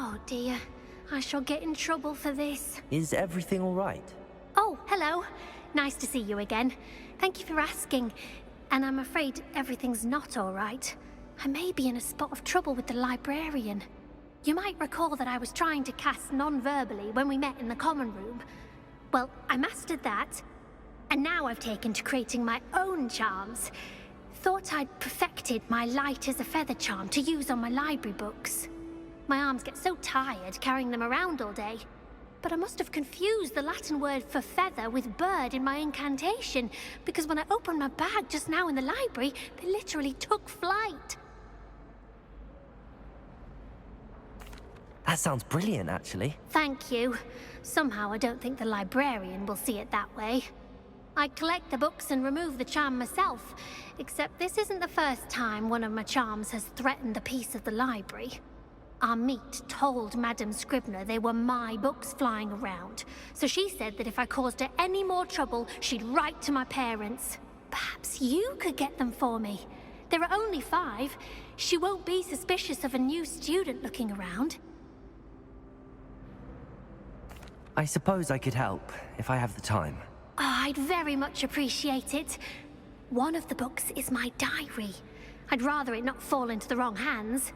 Oh dear, I shall get in trouble for this. Is everything all right? Oh, hello. Nice to see you again. Thank you for asking. And I'm afraid everything's not all right. I may be in a spot of trouble with the librarian. You might recall that I was trying to cast non-verbally when we met in the common room. Well, I mastered that, and now I've taken to creating my own charms. Thought I'd perfected my light as a feather charm to use on my library books. My arms get so tired carrying them around all day. But I must have confused the Latin word for feather with bird in my incantation, because when I opened my bag just now in the library, they literally took flight. That sounds brilliant, actually. Thank you. Somehow I don't think the librarian will see it that way. I collect the books and remove the charm myself, except this isn't the first time one of my charms has threatened the peace of the library. Our meet told Madame Scribner they were my books flying around, so she said that if I caused her any more trouble, she'd write to my parents. Perhaps you could get them for me. There are only 5. She won't be suspicious of a new student looking around. I suppose I could help, if I have the time. Oh, I'd very much appreciate it. One of the books is my diary. I'd rather it not fall into the wrong hands.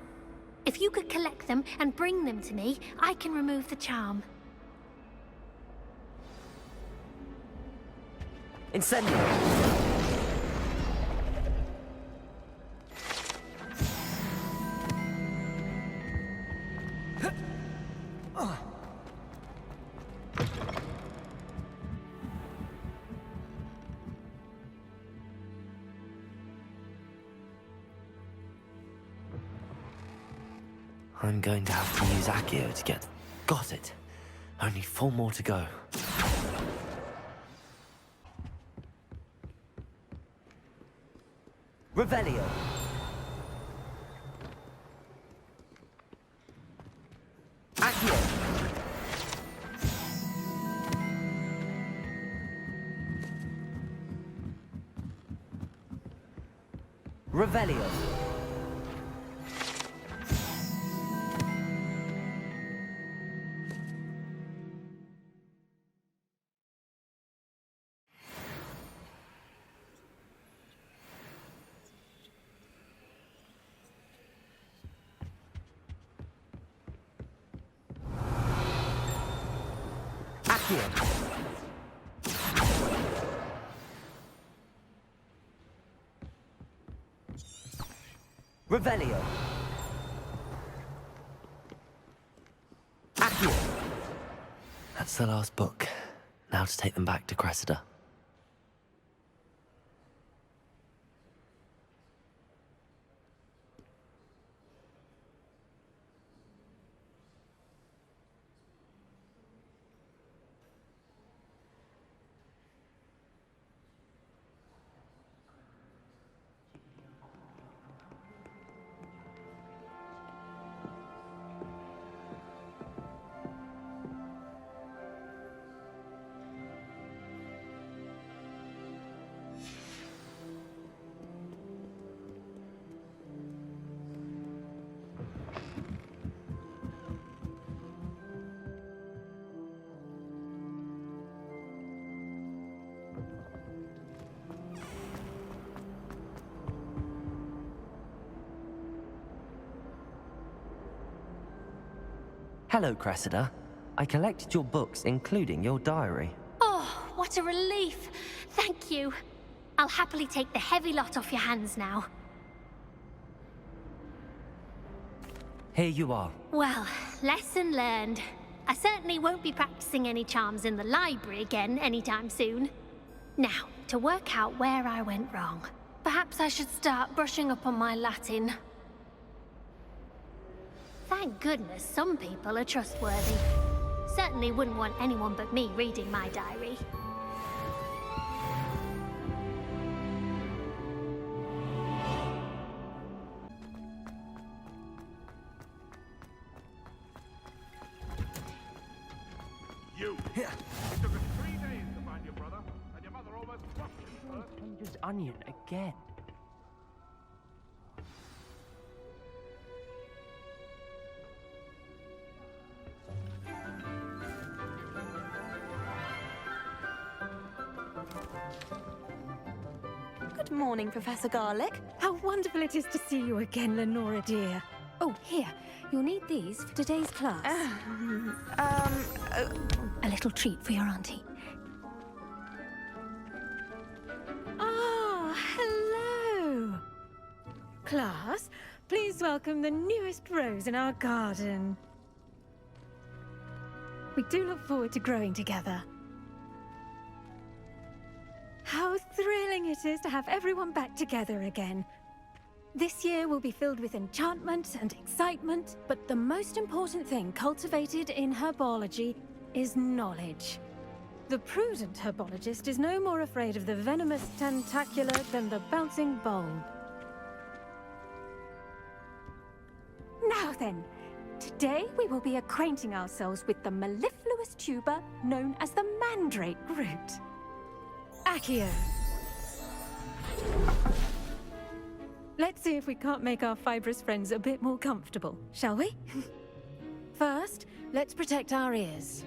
If you could collect them and bring them to me, I can remove the charm. Incendio! I'm going to have to use Accio to get... Got it. Only 4 more to go. Revelio. Accio. Revelio. Revelio. Accio. That's the last book. Now to take them back to Cressida. Hello, Cressida. I collected your books, including your diary. Oh, what a relief. Thank you. I'll happily take the heavy lot off your hands now. Here you are. Well, lesson learned. I certainly won't be practicing any charms in the library again anytime soon. Now, to work out where I went wrong. Perhaps I should start brushing up on my Latin. Thank goodness some people are trustworthy. Certainly wouldn't want anyone but me reading my diary. You! It took us 3 days to find your brother, and your mother almost crushed him first. Changes onion again. morning, Professor Garlick. How wonderful it is to see you again, Lenora dear. Oh, here. You'll need these for today's class. A little treat for your auntie. Ah, hello. Class, please welcome the newest rose in our garden. We do look forward to growing together. How thrilling it is to have everyone back together again. This year will be filled with enchantment and excitement, but the most important thing cultivated in herbology is knowledge. The prudent herbologist is no more afraid of the venomous tentacula than the bouncing bulb. Now then, today we will be acquainting ourselves with the mellifluous tuber known as the mandrake root. Accio. Let's see if we can't make our fibrous friends a bit more comfortable, shall we? First, let's protect our ears.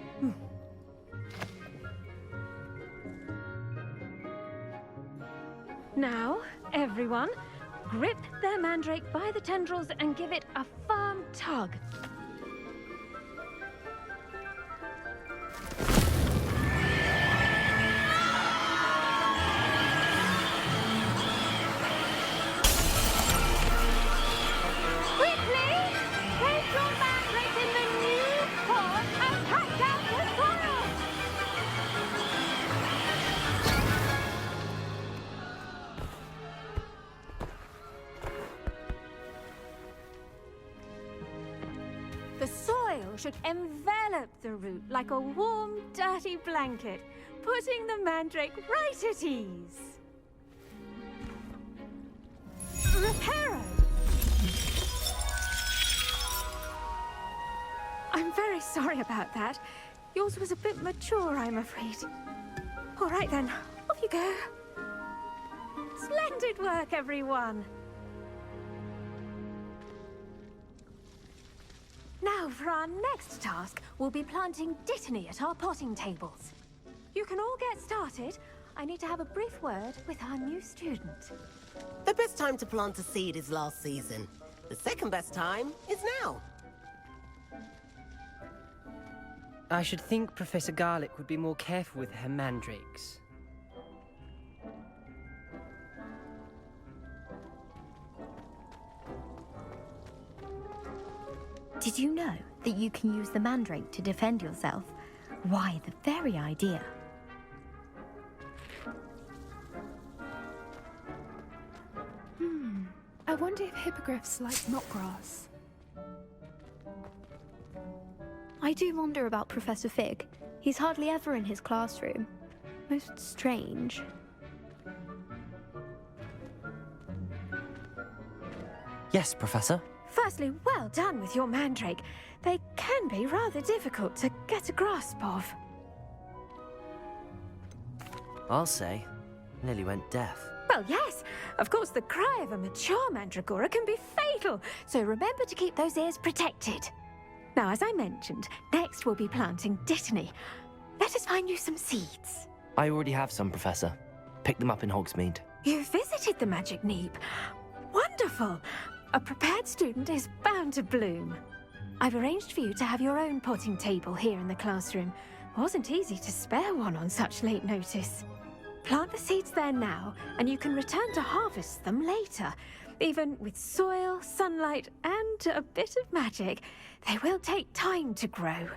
Now, everyone, grip their mandrake by the tendrils and give it a firm tug. The soil should envelop the root like a warm, dirty blanket, putting the mandrake right at ease. Reparo! I'm very sorry about that. Yours was a bit mature, I'm afraid. All right then, off you go. Splendid work, everyone. Now, for our next task, we'll be planting dittany at our potting tables. You can all get started. I need to have a brief word with our new student. The best time to plant a seed is last season. The second best time is now. I should think Professor Garlick would be more careful with her mandrakes. Did you know that you can use the mandrake to defend yourself? Why, the very idea. I wonder if hippogriffs like knotgrass. I do wonder about Professor Fig. He's hardly ever in his classroom. Most strange. Yes, Professor. Firstly, well done with your mandrake. They can be rather difficult to get a grasp of. I'll say. Nearly went deaf. Well, yes. Of course, the cry of a mature mandragora can be fatal, so remember to keep those ears protected. Now, as I mentioned, next we'll be planting dittany. Let us find you some seeds. I already have some, Professor. Picked them up in Hogsmeade. You visited the Magic Neep. Wonderful. A prepared student is bound to bloom. I've arranged for you to have your own potting table here in the classroom. Wasn't easy to spare one on such late notice. Plant the seeds there now, and you can return to harvest them later. Even with soil, sunlight, and a bit of magic, they will take time to grow.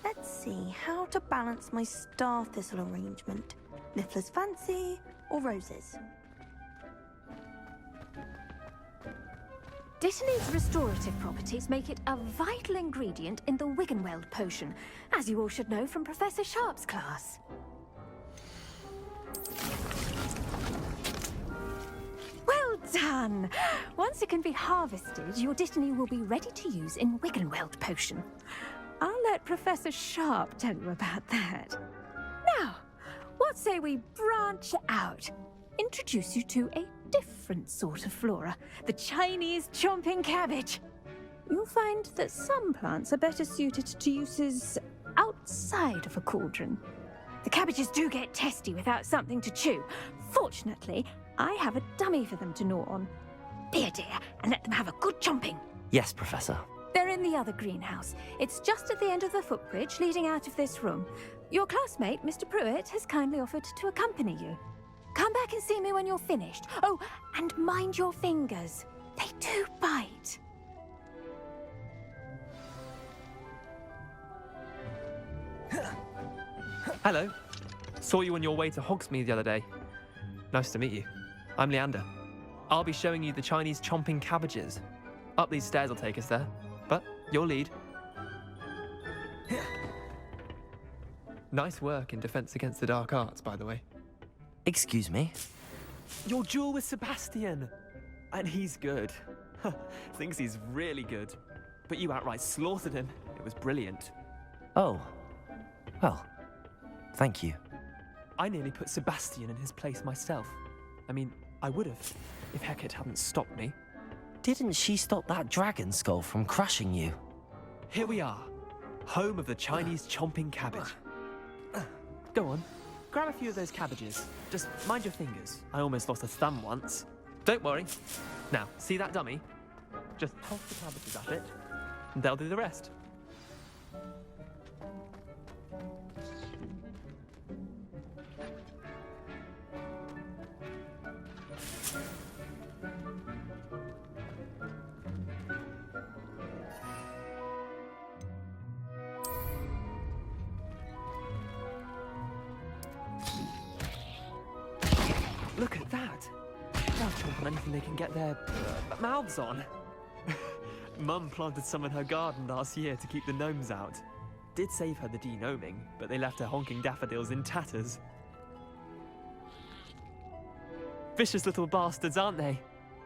Let's see how to balance my star thistle arrangement. Niffler's fancy or roses? Dittany's restorative properties make it a vital ingredient in the Wiggenweld potion, as you all should know from Professor Sharp's class. Well done! Once it can be harvested, your dittany will be ready to use in Wiggenweld potion. I'll let Professor Sharp tell you about that. Now, what say we branch out? Introduce you to a different sort of flora, the Chinese chomping cabbage. You'll find that some plants are better suited to uses outside of a cauldron. The cabbages do get testy without something to chew. Fortunately, I have a dummy for them to gnaw on. Be a dear and let them have a good chomping. Yes, Professor. They're in the other greenhouse. It's just at the end of the footbridge leading out of this room. Your classmate, Mr. Pruitt, has kindly offered to accompany you. Come back and see me when you're finished. Oh, and mind your fingers. They do bite. Hello. Saw you on your way to Hogsmeade the other day. Nice to meet you. I'm Leander. I'll be showing you the Chinese chomping cabbages. Up these stairs will take us there, but your lead. Nice work in Defense Against the Dark Arts, by the way. Excuse me? Your duel with Sebastian! And he's good. Thinks he's really good. But you outright slaughtered him. It was brilliant. Oh. Well, thank you. I nearly put Sebastian in his place myself. I mean, I would have, if Hecate hadn't stopped me. Didn't she stop that dragon skull from crushing you? Here we are, home of the Chinese chomping cabbage. Go on, grab a few of those cabbages. Just mind your fingers. I almost lost a thumb once. Don't worry. Now, see that dummy? Just toss the cabbages at it, and they'll do the rest. Look at that! They'll chomp on anything they can get their mouths on. Mum planted some in her garden last year to keep the gnomes out. Did save her the de-gnoming, but they left her honking daffodils in tatters. Vicious little bastards, aren't they?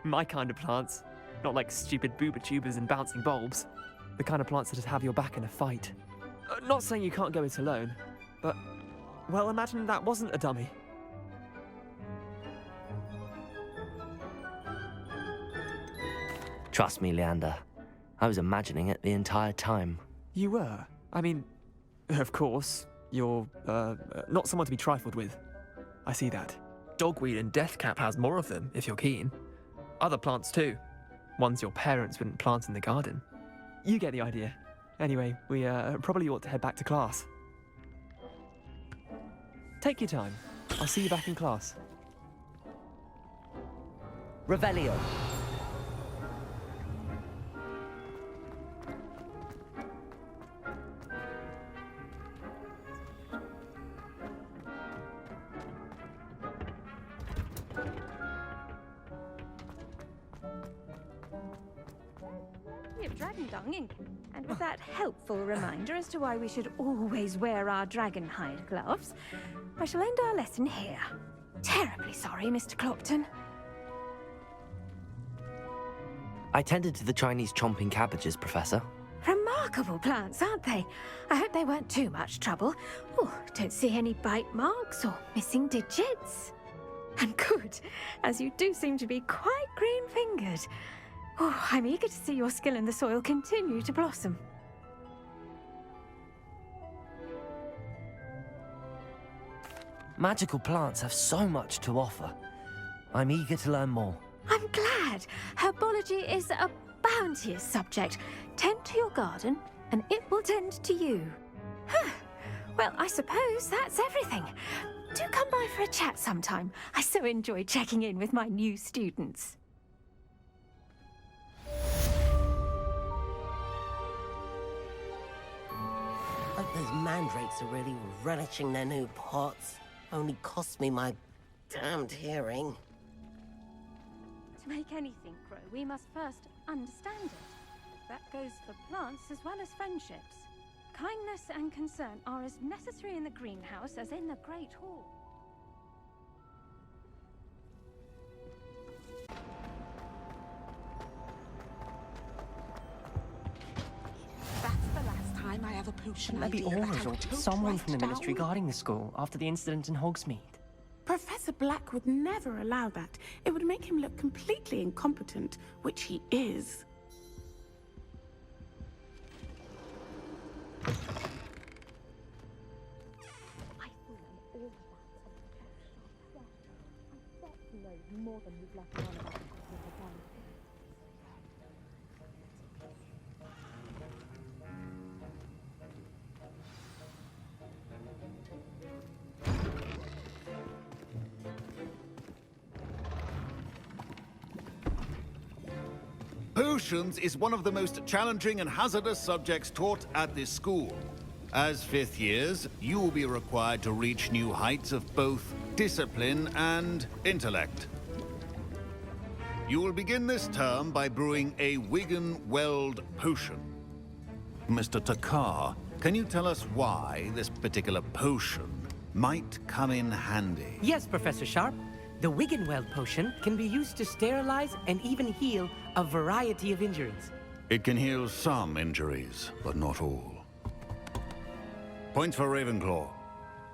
My kind of plants. Not like stupid booba tubers and bouncing bulbs. The kind of plants that'd have your back in a fight. Not saying you can't go it alone, but, well, imagine that wasn't a dummy. Trust me, Leander. I was imagining it the entire time. You were? I mean, of course, you're, not someone to be trifled with. I see that. Dogweed and deathcap has more of them, if you're keen. Other plants too. Ones your parents wouldn't plant in the garden. You get the idea. Anyway, we, probably ought to head back to class. Take your time. I'll see you back in class. Revelio. Of dragon dung ink, and with that helpful reminder as to why we should always wear our dragon hide gloves, I shall end our lesson here. Terribly sorry, Mr. Clopton. I tended to the Chinese chomping cabbages, Professor. Remarkable plants, aren't they? I hope they weren't too much trouble. Oh, don't see any bite marks or missing digits. And good, as you do seem to be quite green-fingered. Oh, I'm eager to see your skill in the soil continue to blossom. Magical plants have so much to offer. I'm eager to learn more. I'm glad. Herbology is a bounteous subject. Tend to your garden, and it will tend to you. Huh. Well, I suppose that's everything. Do come by for a chat sometime. I so enjoy checking in with my new students. Like those mandrakes are really relishing their new pots. Only cost me my damned hearing. To make anything grow, we must first understand it. That goes for plants as well as friendships. Kindness and concern are as necessary in the greenhouse as in the Great Hall. That's the last time I ever potion Maybe Aura's or someone from the Ministry guarding the school after the incident in Hogsmeade. Professor Black would never allow that. It would make him look completely incompetent, which he is. more than we've left on about the Potions is one of the most challenging and hazardous subjects taught at this school. As fifth years, you will be required to reach new heights of both discipline and intellect. You will begin this term by brewing a Wigan-Weld potion. Mr. Takar, can you tell us why this particular potion might come in handy? Yes, Professor Sharp. The Wigan-Weld potion can be used to sterilize and even heal a variety of injuries. It can heal some injuries, but not all. Points for Ravenclaw.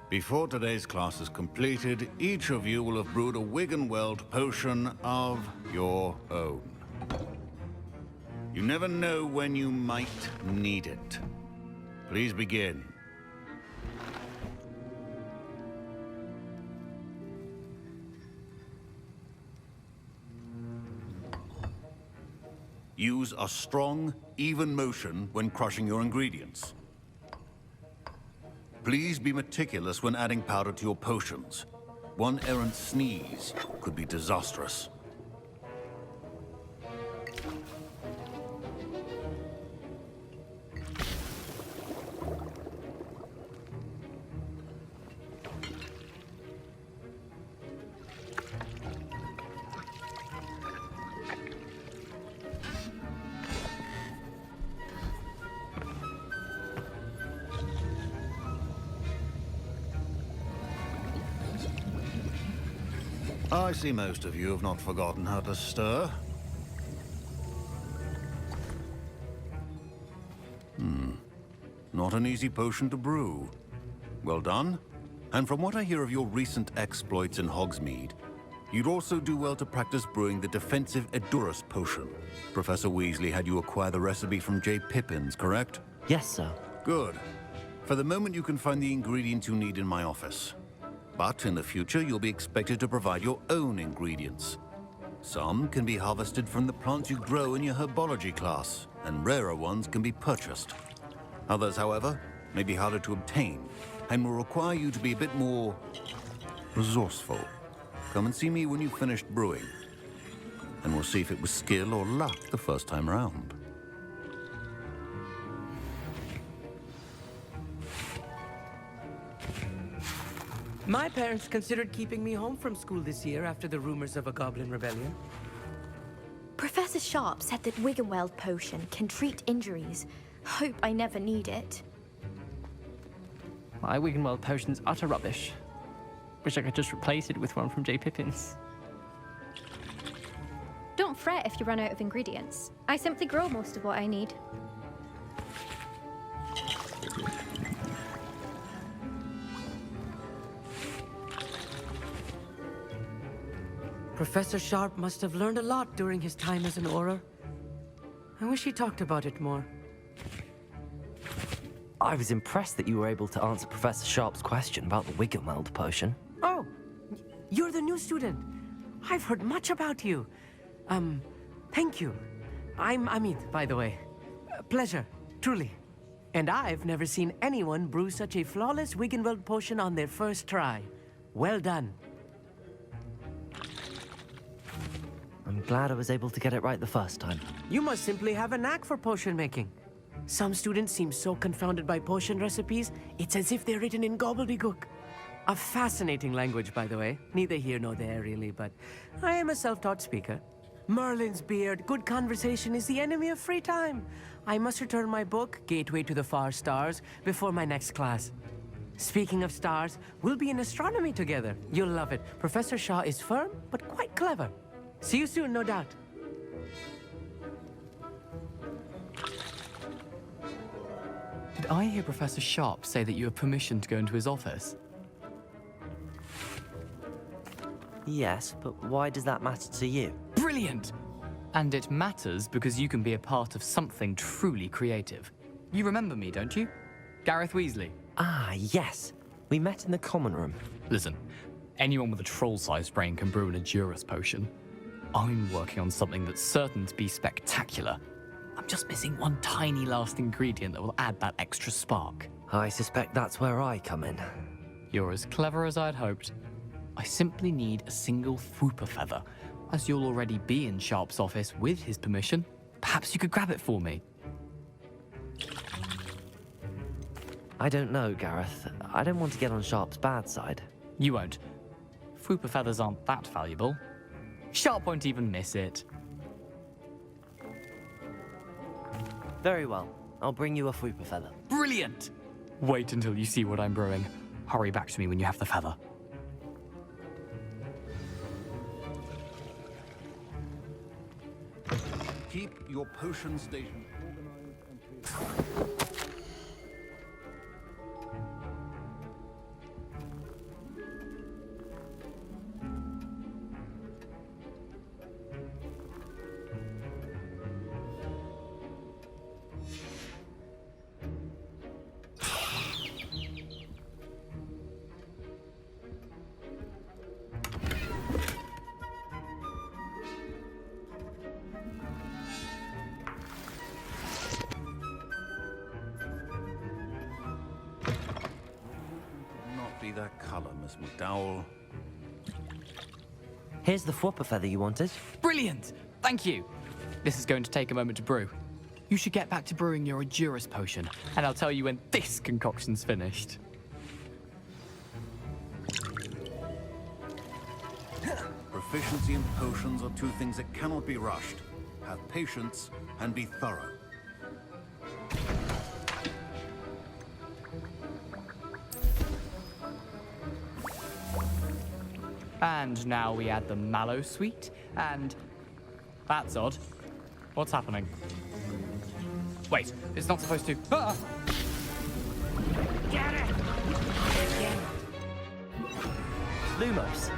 Before today's class is completed, each of you will have brewed a Wigan-Weld potion of your own. You never know when you might need it. Please begin. Use a strong, even motion when crushing your ingredients. Please be meticulous when adding powder to your potions. One errant sneeze could be disastrous. I see most of you have not forgotten how to stir. Not an easy potion to brew. Well done. And from what I hear of your recent exploits in Hogsmeade, you'd also do well to practice brewing the defensive Edurus potion. Professor Weasley had you acquire the recipe from J. Pippin's, correct? Yes, sir. Good. For the moment, you can find the ingredients you need in my office. But in the future, you'll be expected to provide your own ingredients. Some can be harvested from the plants you grow in your Herbology class, and rarer ones can be purchased. Others, however, may be harder to obtain, and will require you to be a bit more resourceful. Come and see me when you've finished brewing, and we'll see if it was skill or luck the first time round. My parents considered keeping me home from school this year after the rumors of a goblin rebellion. Professor Sharp said that Wigan-Weld potion can treat injuries. Hope I never need it. My Wigan-Weld potion's utter rubbish. Wish I could just replace it with one from J. Pippin's. Don't fret if you run out of ingredients. I simply grow most of what I need. Professor Sharp must have learned a lot during his time as an Auror. I wish he talked about it more. I was impressed that you were able to answer Professor Sharp's question about the Wigan-Weld potion. Oh, you're the new student. I've heard much about you. Thank you. I'm Amit, by the way. Pleasure, truly. And I've never seen anyone brew such a flawless Wigan-Weld potion on their first try. Well done. I'm glad I was able to get it right the first time. You must simply have a knack for potion making. Some students seem so confounded by potion recipes, it's as if they're written in gobbledygook. A fascinating language, by the way. Neither here nor there, really, but I am a self-taught speaker. Merlin's beard, good conversation is the enemy of free time. I must return my book, Gateway to the Far Stars, before my next class. Speaking of stars, we'll be in astronomy together. You'll love it. Professor Shaw is firm, but quite clever. See you soon, no doubt. Did I hear Professor Sharp say that you have permission to go into his office? Yes, but why does that matter to you? Brilliant! And it matters because you can be a part of something truly creative. You remember me, don't you? Gareth Weasley. Ah, yes. We met in the common room. Listen, Anyone with a troll-sized brain can brew an Edurus potion. I'm working on something that's certain to be spectacular. I'm just missing one tiny last ingredient that will add that extra spark. I suspect that's where I come in. You're as clever as I'd hoped. I simply need a single Fwooper feather. As you'll already be in Sharp's office with his permission, perhaps you could grab it for me. I don't know, Gareth. I don't want to get on Sharp's bad side. You won't. Fwooper feathers aren't that valuable. Sharp won't even miss it. Very well. I'll bring you a Fwooper feather. Brilliant! Wait until you see what I'm brewing. Hurry back to me when you have the feather. Keep your potion station organized and clear. Be that color, Miss McDowell. Here's the Fwooper feather you wanted. Brilliant! Thank you! This is going to take a moment to brew. You should get back to brewing your Edurus potion, and I'll tell you when this concoction's finished. Proficiency in potions are two things that cannot be rushed. Have patience and be thorough. And now we add the mallow sweet, and... That's odd. What's happening? Wait, it's not supposed to... Ah! Get it! Lumos.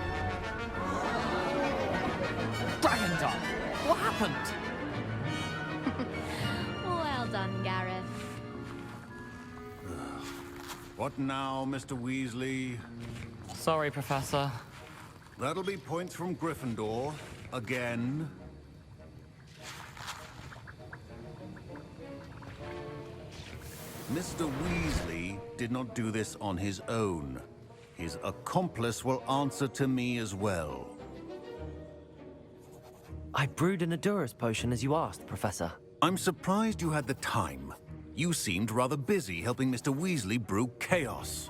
Dragon Dog! What happened? Well done, Gareth. What now, Mr. Weasley? Sorry, Professor. That'll be points from Gryffindor. Again. Mr. Weasley did not do this on his own. His accomplice will answer to me as well. I brewed an Edurus potion as you asked, Professor. I'm surprised you had the time. You seemed rather busy helping Mr. Weasley brew chaos.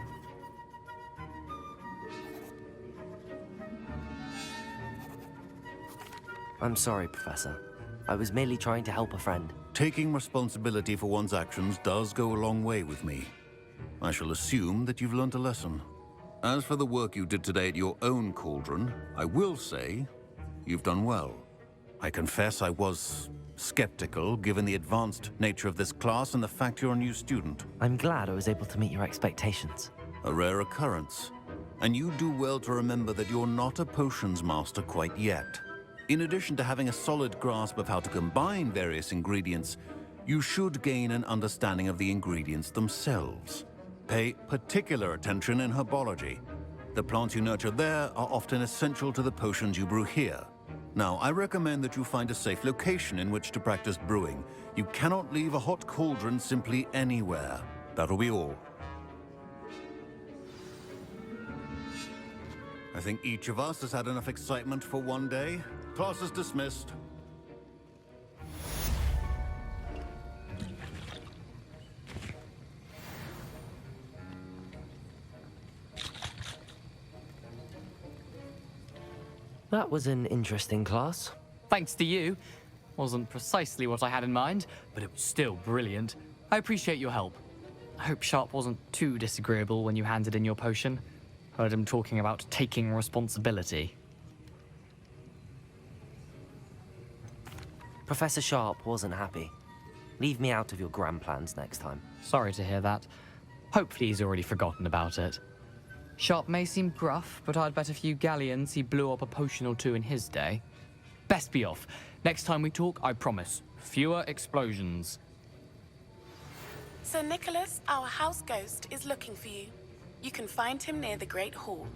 I'm sorry, Professor. I was merely trying to help a friend. Taking responsibility for one's actions does go a long way with me. I shall assume that you've learnt a lesson. As for the work you did today at your own cauldron, I will say you've done well. I confess I was skeptical, given the advanced nature of this class and the fact you're a new student. I'm glad I was able to meet your expectations. A rare occurrence. And you do well to remember that you're not a potions master quite yet. In addition to having a solid grasp of how to combine various ingredients, you should gain an understanding of the ingredients themselves. Pay particular attention in herbology. The plants you nurture there are often essential to the potions you brew here. Now, I recommend that you find a safe location in which to practice brewing. You cannot leave a hot cauldron simply anywhere. That'll be all. I think each of us has had enough excitement for one day. Class is dismissed. That was an interesting class. Thanks to you. Wasn't precisely what I had in mind, but it was still brilliant. I appreciate your help. I hope Sharp wasn't too disagreeable when you handed in your potion. Heard him talking about taking responsibility. Professor Sharp wasn't happy. Leave me out of your grand plans next time. Sorry to hear that. Hopefully he's already forgotten about it. Sharp may seem gruff, but I'd bet a few galleons he blew up a potion or two in his day. Best be off. Next time we talk, I promise, fewer explosions. Sir Nicholas, our house ghost, is looking for you. You can find him near the Great Hall.